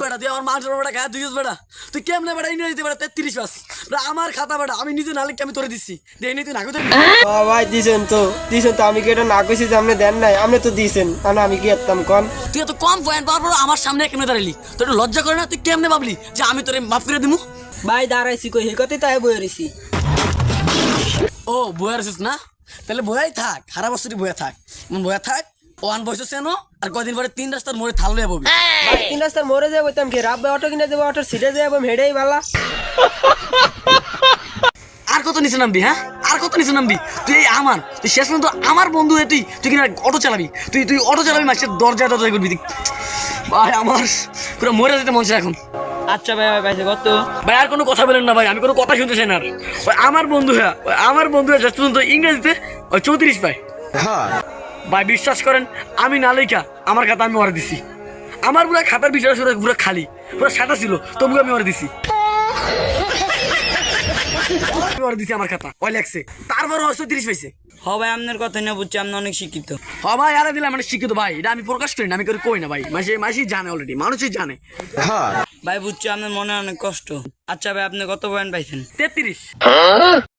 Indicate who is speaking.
Speaker 1: বেটা তুই আমার মাংসের বেটা খায় তুই বেটা তুই কেমনে বেটা ইংরেজিতে বেটা 33 পাস আমার খাতা বেটা আমি নিজে নালে আমি তোরে দিচ্ছি দেই তুই নাকি
Speaker 2: ভাই দিছেন তো আমি কি এটা না কইছি যে আপনি দেন নাই আপনি তো দিছেন না আমি কি করতাম কোন
Speaker 1: তুই তো কম পয়েন্ট পাওয়ার পর আমার সামনে কেমনে দাঁড়ালি তোর একটু লজ্জা করে না তুই কেমনে ভাবলি যে আমি তোরে মাফ করে দিমু
Speaker 2: ভাই দাঁড়াইছি কই এই কথাই তাই বই রইছি
Speaker 1: ও বইয়ার আছিস না তাহলে বইয়াই থাক সারা বছরই বইয়া থাক বইয়া থাক ওয়ান বয়স সেনো আর কয়দিন পরে 3 রাস্তার মোড়ে থাল লয়ে ববি
Speaker 2: ভাই 3 রাস্তার মোড়ে যাই বইতাম কি রাব্বে অটো কিনে দেব অটোর সিটে যাই বম হেডেই ভালা
Speaker 1: আর কত নিচে নামবি হ্যাঁ আর কত নিচে নামবি তুই এই আমার তুই শেষ পর্যন্ত আমার বন্ধু হয়ে তুই কিনা অটো চালাবি তুই অটো চালাবি মাসের দরজা করবি ভাই আমার পুরো মরে যেতে মন চায় এখন
Speaker 2: আচ্ছা ভাই ভাই কত
Speaker 1: ভাই আর কোনো কথা বলেন না ভাই আমি কোনো কথা শুনতে চাই না আর ওই আমার বন্ধু শেষ পর্যন্ত ইংরেজিতে ওই 34 পায় ভাই বিশ্বাস করেন আমি না লেখা আমার খাতা আমি ওরা দিছি আমার পুরো খাতার বিষয় পুরো খালি পুরো সাদা ছিল তবু আমি ওরা দিছি দিছি আমার খাতা ওই লেখছে তারপর 30 পাইছে
Speaker 2: হ ভাই আপনার কথা নিয়ে বুঝছি আপনি অনেক শিক্ষিত
Speaker 1: ভাই আরে দিলাম মানে শিক্ষিত ভাই এটা আমি প্রকাশ করি না আমি করে কই না ভাই মাসি জানে অলরেডি মানুষই জানে
Speaker 2: ভাই বুঝছি আপনার মনে অনেক কষ্ট আচ্ছা ভাই আপনি কত পয়েন্ট পাইছেন
Speaker 1: 33